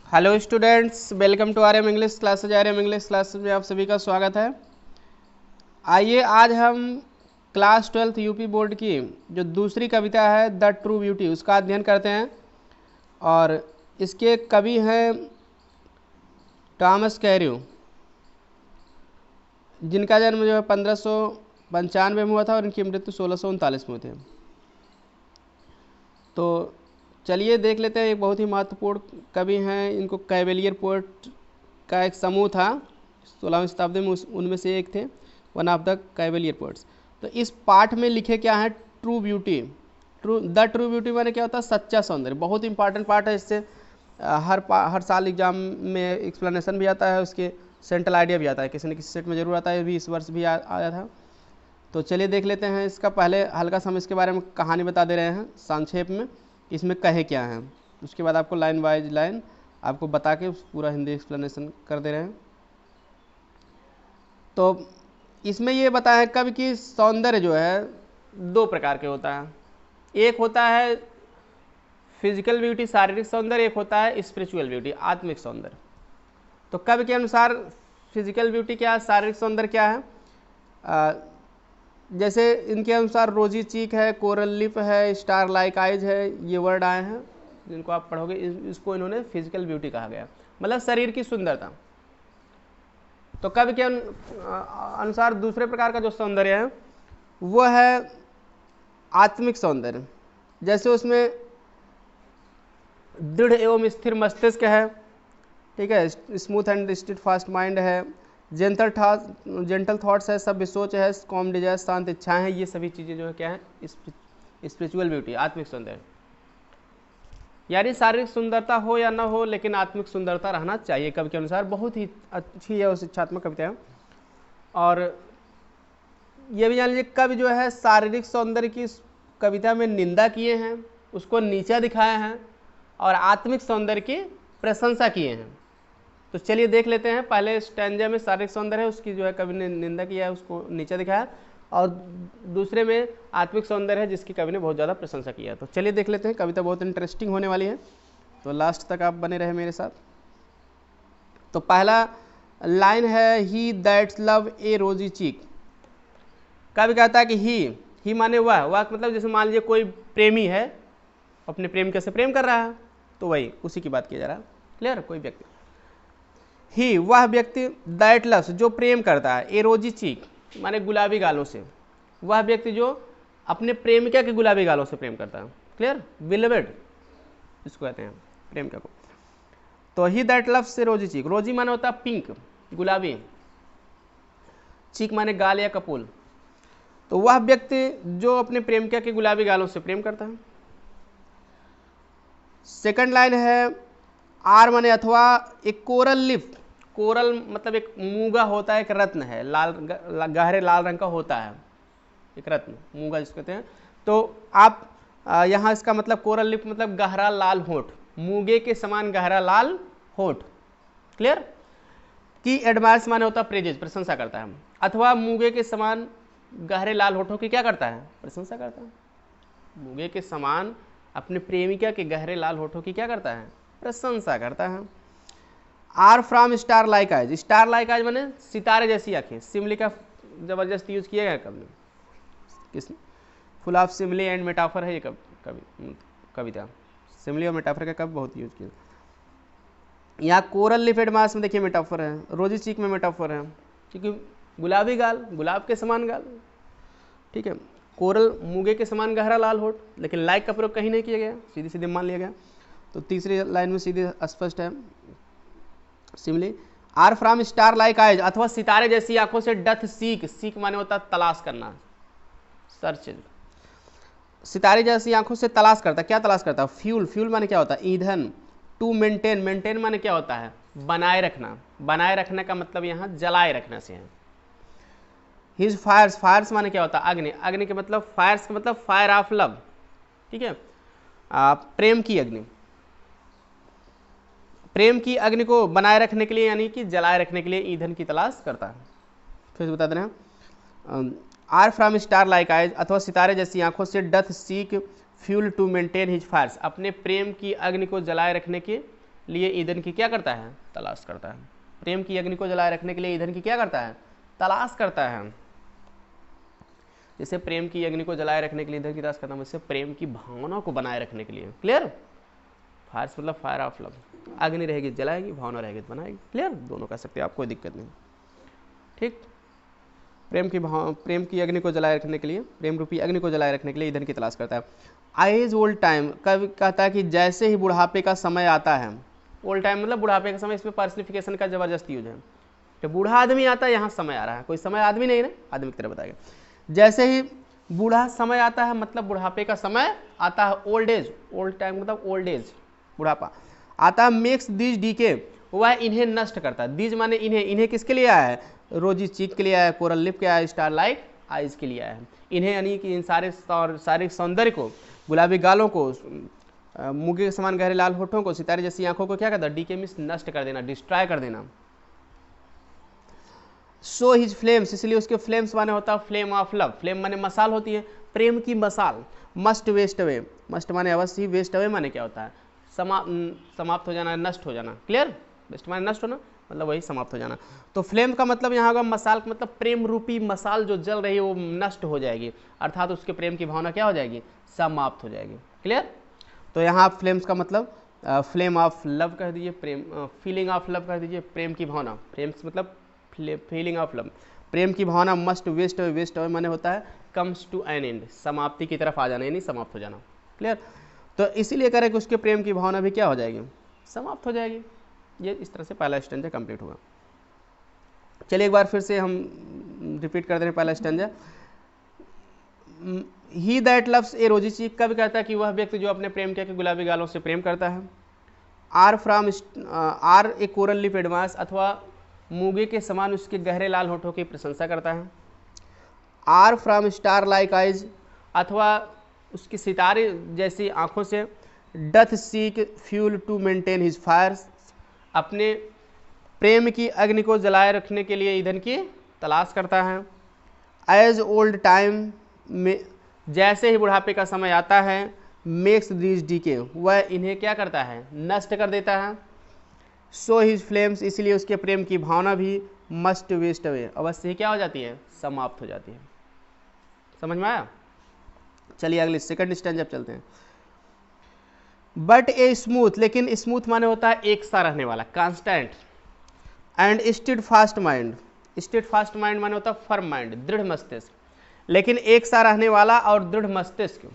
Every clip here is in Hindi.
Hello students, welcome to RM English classes. RM English classes में आप सभी का स्वागत है। आइए आज हम क्लास 12 यूपी बोर्ड की जो दूसरी कविता है द ट्रू ब्यूटी उसका अध्ययन करते हैं। और इसके कवि हैं टॉमस कैर्यू, जिनका जन्म जो है 1595 में हुआ था और इनकी मृत्यु 1639 में हुई थी। तो चलिए देख लेते हैं। एक बहुत ही महत्वपूर्ण कवि हैं, इनको कैवेलियर पोएट का एक समूह था 16वीं शताब्दी में, उनमें से एक थे, one of the cavalier poets. तो इस पाठ में लिखे क्या है, true beauty. The true beauty माने क्या होता है, सच्चा सौंदर्य। बहुत इंपॉर्टेंट पार्ट है, इससे हर साल एग्जाम में एक्सप्लेनेशन भी आता है, उसके सेंट्रल आइडिया भी आता है, किसी न किसी सेट में जरूर आता है, भी इस वर्ष भी आया था। तो चलिए देख लेते हैं इसका। पहले हल्का सा हम इसके बारे में कहानी बता दे रहे हैं संक्षेप में, इसमें कहे क्या है। उसके बाद आपको लाइन बाय लाइन आपको बता के पूरा हिंदी एक्सप्लेनेशन कर दे रहे हैं। तो इसमें ये बताया कवि कि सौंदर्य जो है दो प्रकार के होता है। एक होता है फिजिकल ब्यूटी, शारीरिक सौंदर्य, एक होता है स्पिरिचुअल ब्यूटी, आत्मिक सौंदर्य। तो कवि के अनुसार फिजिकल ब्यूटी क्या है, शारीरिक सौंदर्य क्या है। जैसे इनके अनुसार रोजी चीक है, कोरल लिप है, स्टार लाइक आइज है, ये वर्ड आए हैं जिनको आप पढ़ोगे। इसको इन्होंने फिजिकल ब्यूटी कहा गया, मतलब शरीर की सुंदरता। तो कवि के अनुसार दूसरे प्रकार का जो सौंदर्य है वो है आत्मिक सौंदर्य। जैसे उसमें दृढ़ एवं स्थिर मस्तिष्क है, ठीक है, smooth and steadfast mind है, जेंटल थॉट्स है, सभ्य सोच है, कॉम डिजायर, शांत इच्छाएं हैं। ये सभी चीज़ें जो है क्या है, स्पिरिचुअल ब्यूटी, आत्मिक सौंदर्य। यानी शारीरिक सुंदरता हो या ना हो, लेकिन आत्मिक सुंदरता रहना चाहिए कवि के अनुसार। बहुत ही अच्छी है और शिक्षात्मक कविता है। और ये भी जान लीजिए कवि जो है शारीरिक सौंदर्य की कविता में निंदा किए हैं, उसको नीचा दिखाए हैं, और आत्मिक सौंदर्य की प्रशंसा किए हैं। तो चलिए देख लेते हैं। पहले स्टैंजा में शारीरिक सौंदर्य है, उसकी जो है कवि ने निंदा किया है, उसको नीचा दिखाया, और दूसरे में आत्मिक सौंदर्य है जिसकी कवि ने बहुत ज़्यादा प्रशंसा किया है। तो चलिए देख लेते हैं, कविता बहुत इंटरेस्टिंग होने वाली है, तो लास्ट तक आप बने रहे मेरे साथ। तो पहला लाइन है, ही दैट्स लव ए रोजी चीक। कवि कहता है कि ही माने वह मतलब जैसे मान लीजिए कोई प्रेमी है, अपने प्रेमिका से प्रेम कर रहा है, तो वही उसी की बात किया जा रहा है। क्लियर, कोई व्यक्ति, ही वह व्यक्ति, दैट लव्स जो प्रेम करता है, ए रोजी चीक माने गुलाबी गालों से, वह व्यक्ति जो अपने प्रेमिका के गुलाबी गालों से प्रेम करता है। क्लियर, बिलवेड इसको कहते हैं प्रेमिका को। तो ही दैट लव्स से रोजी चीक, रोजी माने होता है पिंक, गुलाबी, चीक माने गाल या कपोल। तो वह व्यक्ति जो अपने प्रेमिका के गुलाबी गालों से प्रेम करता है। सेकंड लाइन है, आर माने अथवा एक कोरल लिप, कोरल मतलब एक मूंगा होता है, एक रत्न है, लाल गहरे लाल रंग का होता है, एक रत्न मूंगा जिसको कहते हैं। तो आप यहाँ इसका मतलब कोरल लिप मतलब गहरा लाल होठ, मूंगे के समान गहरा लाल होठ। क्लियर, की एडमायर्स माने होता है प्रेजेज, प्रशंसा करता है, अथवा मूंगे के समान गहरे लाल होठों की क्या करता है, प्रशंसा करता है। मूंगे के समान अपने प्रेमिका के गहरे लाल होठों की क्या करता है, प्रशंसा करता है। Or from star like eyes, star like eyes माने सितारे जैसी आंखें। सिमली का जबरदस्त यूज किया गया कभी किसने, full of Simli and metaphor है ये कविता। सिमली और मेटाफर का कब बहुत यूज किया। यहाँ कोरल लिप एडमास में देखिए मेटाफर है, रोजी चीक में मेटाफर है, क्योंकि गुलाबी गाल, गुलाब के समान गाल, ठीक है, कोरल मूंगे के समान गहरा लाल होठ, लेकिन लाइक का प्रयोग कहीं नहीं किया गया, सीधे सीधे मान लिया गया। तो तीसरी लाइन में सीधे स्पष्ट है, simile are from star like eyes अथवा सितारे जैसी आंखों से डथ सीक, सीक माने होता तलाश करना, सर्च, सितारे जैसी आंखों से तलाश करता, क्या तलाश करता, फ्यूल, फ्यूल माने क्या होता है, ईंधन। टू मेंटेन, मेंटेन माने क्या होता है, बनाए रखना, बनाए रखने का मतलब यहाँ जलाए रखने से है। हिज फायर्स, फायर्स माने क्या होता है, अग्नि, अग्नि के मतलब फायर्स का मतलब फायर ऑफ लव, ठीक है, प्रेम की अग्नि, प्रेम की अग्नि को बनाए रखने के लिए यानी कि जलाए रखने के लिए ईंधन की तलाश करता है। फिर बता दे रहे हैं, or from star like eyes अथवा सितारे जैसी आंखों से doth seek fuel to maintain his fires, अपने प्रेम की अग्नि को जलाए रखने के लिए ईंधन की क्या करता है, तलाश करता है। प्रेम की अग्नि को जलाए रखने के लिए ईंधन की क्या करता है, तलाश करता है। जैसे प्रेम की अग्नि को जलाए रखने के लिए ईंधन की तलाश करता है, वैसे प्रेम की भावना को बनाए रखने के लिए, क्लियर। फायर मतलब फायर ऑफ लव, अग्नि रहेगी जलाएगी, भावना रहेगी तो बनाएगी, क्लियर। दोनों कह सकते हैं आप, कोई दिक्कत नहीं, ठीक। प्रेम की अग्नि को जलाए रखने के लिए, प्रेम रूपी अग्नि को जलाए रखने के लिए ईंधन की तलाश करता है। आइज ओल्ड टाइम, कभी कहता है कि जैसे ही बुढ़ापे का समय आता है, ओल्ड टाइम मतलब बुढ़ापे का समय, इसमें पर्सनिफिकेशन का जबरदस्ती यूज है। तो बूढ़ा आदमी आता है, यहाँ समय आ रहा है, कोई समय आदमी नहीं ना, आदमी की तरह बताएगा। जैसे ही बूढ़ा समय आता है मतलब बुढ़ापे का समय आता है, ओल्ड एज, ओल्ड टाइम मतलब ओल्ड एज, बुढ़ापा आता है। मेक्स दीज डीके, वह इन्हें नष्ट करता है। दीज माने इन्हें, इन्हें किसके लिए आया है, रोजी चीक के लिए आया है, कोरल लिप के आया है, स्टार लाइक आइज के लिए आया है। इन्हें यानी कि इन सारे शारीरिक सौंदर्य को, गुलाबी गालों को, मूंगे के समान गहरे लाल होठों को, सितारे जैसी आंखों को क्या कहता है, डीके मींस नष्ट कर देना, डिस्ट्रॉय कर देना। सो हिज फ्लेम्स, इसलिए उसके फ्लेम्स माने होता है फ्लेम ऑफ लव, फ्लेम माने मसाल होती है, प्रेम की मसाल। मस्ट वेस्ट अवे, मस्ट माने अवश्य ही, वेस्ट अवे माने क्या होता है, समाप्त हो जाना, नष्ट हो जाना, क्लियर। वेस्ट माने नष्ट होना, मतलब वही समाप्त हो जाना। तो फ्लेम का मतलब यहाँ होगा मसाल का मतलब प्रेम रूपी मसाल जो जल रही है वो नष्ट हो जाएगी, अर्थात उसके प्रेम की भावना क्या हो जाएगी, समाप्त हो जाएगी, क्लियर। तो यहाँ फ्लेम्स का मतलब फ्लेम ऑफ लव कह दीजिए, प्रेम फीलिंग ऑफ लव कह दीजिए, प्रेम की भावना, फ्लेम्स मतलब फीलिंग ऑफ लव, प्रेम की भावना। Must waste away, waste away माने होता है कम्स टू एन एंड, समाप्ति की तरफ आ जाना, यानी समाप्त हो जाना, क्लियर। तो इसीलिए करें कि उसके प्रेम की भावना भी क्या हो जाएगी, समाप्त हो जाएगी। ये इस तरह से पहला स्टैंजा कंप्लीट होगा। चलिए एक बार फिर से हम रिपीट कर दे रहे हैं पहला स्टैंजा। ही दैट लव्स ए रोजी चीक, कब कहता है कि वह व्यक्ति जो अपने प्रेम के गुलाबी गालों से प्रेम करता है। Or a coral lip admires, अथवा मूंगे के समान उसके गहरे लाल होठों की प्रशंसा करता है। Or from star like eyes, अथवा उसकी सितारे जैसी आंखों से। Doth seek fuel to maintain his fires, अपने प्रेम की अग्नि को जलाए रखने के लिए ईंधन की तलाश करता है। एज ओल्ड टाइम में, जैसे ही बुढ़ापे का समय आता है। मेक्स दीज डीके, वह इन्हें क्या करता है, नष्ट कर देता है। सो हिज फ्लेम्स, इसलिए उसके प्रेम की भावना भी मस्ट वेस्ट अवे, अवश्य ही क्या हो जाती है, समाप्त हो जाती है। समझ में आया। चलिए अगले सेकंड स्टैंजा चलते हैं। बट ए स्मूथ, लेकिन स्मूथ माने होता है एक सा रहने वाला, constant. And steadfast mind, steadfast mind माने होता है फर्म माइंड, दृढ़ मस्तिष्क, लेकिन एक सा रहने वाला और दृढ़ मस्तिष्क।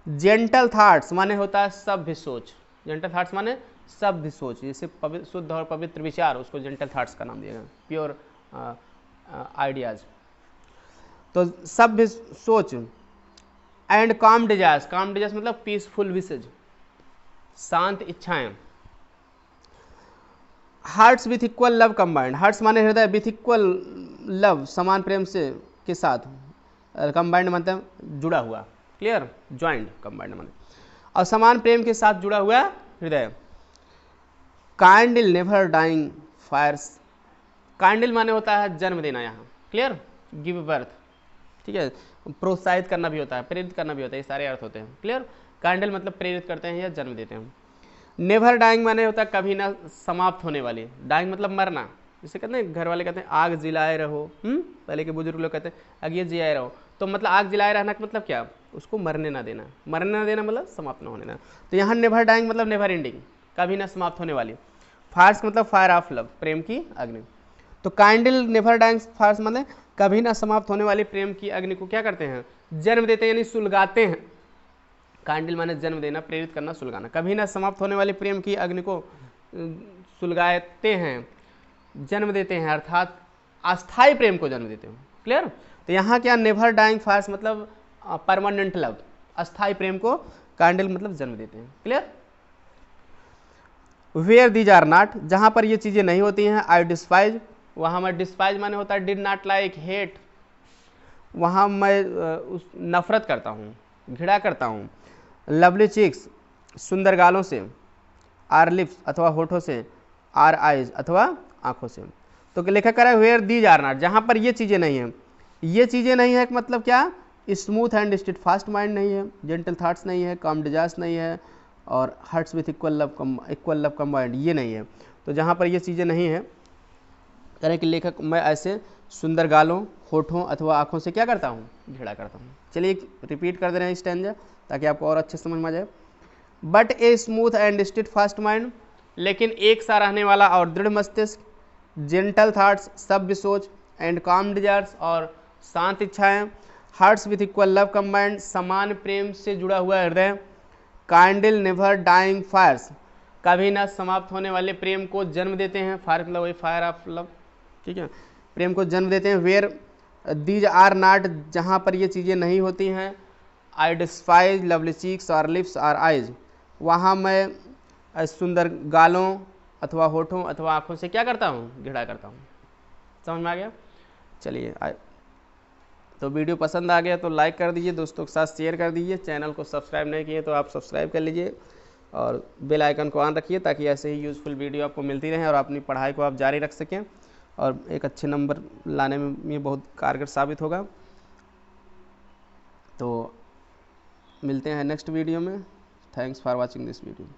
जेंटल थॉट्स माने होता है सभ्य सोच, जेंटल थॉट्स माने सभ्य सोच, जैसे शुद्ध और पवित्र विचार, उसको जेंटल थॉट्स का नाम दिया गया, प्योर आइडियाज। तो सभ्य सोच। एंड काम डिजायर्स, काम डिजायर्स मतलब पीसफुल विशेज, शांत इच्छाएं। Hearts with equal love combined, hearts माने हृदय, विथ इक्वल लव समान प्रेम से के साथ, कंबाइंड मतलब जुड़ा हुआ, क्लियर, ज्वाइंट, कंबाइंड माने और समान प्रेम के साथ जुड़ा हुआ हृदय। Kindle never dying fires, kindle माने होता है जन्म देना, यहाँ क्लियर, गिव बर्थ, ठीक है, प्रोत्साहित करना भी होता है, प्रेरित करना भी होता है, ये सारे अर्थ होते हैं, क्लियर। काइंडल मतलब प्रेरित करते हैं या जन्म देते हैं। नेवर डाइंग माने होता है कभी ना समाप्त होने वाली, डाइंग मतलब मरना, जिसे कहते हैं घर वाले कहते हैं आग जिलाए रहो, पहले के बुजुर्ग लोग कहते हैं आग जिलाए रहो, तो मतलब आग जिलाए रहना का मतलब क्या, उसको मरने ना देना, मरने ना देना मतलब समाप्त ना होने देना। तो यहाँ नेवर डाइंग मतलब नेवर एंडिंग, कभी ना समाप्त होने वाली। फायर्स मतलब फायर ऑफ लव, प्रेम की अग्नि। तो काइंडल नेवर डाइंग फायर्स मतलब कभी ना समाप्त होने वाली प्रेम की अग्नि को क्या करते हैं, जन्म देते हैं, यानी सुलगाते हैं। काइंडल माने जन्म देना, प्रेरित करना, सुलगाना। कभी ना समाप्त होने वाली प्रेम की अग्नि को सुलगाते हैं, जन्म देते हैं, अर्थात अस्थाई प्रेम को जन्म देते हैं, क्लियर। तो यहाँ क्या, नेवर डाइंग फायर्स मतलब परमानेंट लव, अस्थाई प्रेम को काइंडल मतलब जन्म देते हैं, clear. Where these are not, जहाँ पर ये चीज़ें नहीं होती हैं। आई डिस्पाइज, वहाँ मैं डिस्पाइज माने होता है डिड नॉट लाइक, हेट, वहाँ मैं नफरत करता हूँ, घृणा करता हूँ। लवली चिक्स, सुंदर गालों से। आर लिप्स अथवा होठों से। आर आइज अथवा आँखों से। तो लेखक कह रहा है वेयर दीज आर नॉट, जहाँ पर ये चीज़ें नहीं हैं। ये चीज़ें नहीं है मतलब क्या, स्मूथ एंड स्टेडफास्ट माइंड नहीं है, जेंटल थॉट्स नहीं है, काम डिजायर्स नहीं है, और hearts with equal love combined, ये नहीं है। तो जहाँ पर ये चीज़ें नहीं है, करें कि लेखक मैं ऐसे सुंदर गालों, होठों अथवा आँखों से क्या करता हूँ, घृणा करता हूँ। चलिए रिपीट कर दे रहे हैं स्टैंजा ताकि आपको और अच्छे समझ में आ जाए। But a smooth and steadfast mind, लेकिन एक सा रहने वाला और दृढ़ मस्तिष्क, जेंटल थाट्स, सभ्य सोच, एंड काम डिजायर्स, और शांत इच्छाएं, hearts with equal love combined, समान प्रेम से जुड़ा हुआ हृदय, काइंडल नेवर डाइंग फायर्स, कभी ना समाप्त होने वाले प्रेम को जन्म देते हैं। फायर मतलब वही फायर ऑफ लव, ठीक है, प्रेम को जन्म देते हैं। वेयर दीज आर नॉट, जहाँ पर ये चीज़ें नहीं होती हैं। आई डिस्पाइज लवली चीक्स और लिप्स और आइज, वहाँ मैं सुंदर गालों अथवा होठों अथवा आँखों से क्या करता हूँ, घृणा करता हूँ। समझ में आ गया? चलिए तो वीडियो पसंद आ गया तो लाइक कर दीजिए, दोस्तों के साथ शेयर कर दीजिए। चैनल को सब्सक्राइब नहीं किए तो आप सब्सक्राइब कर लीजिए और बेल आइकन को ऑन रखिए ताकि ऐसे ही यूज़फुल वीडियो आपको मिलती रहे और अपनी पढ़ाई को आप जारी रख सकें और एक अच्छे नंबर लाने में ये बहुत कारगर साबित होगा। तो मिलते हैं नेक्स्ट वीडियो में। Thanks for watching this video.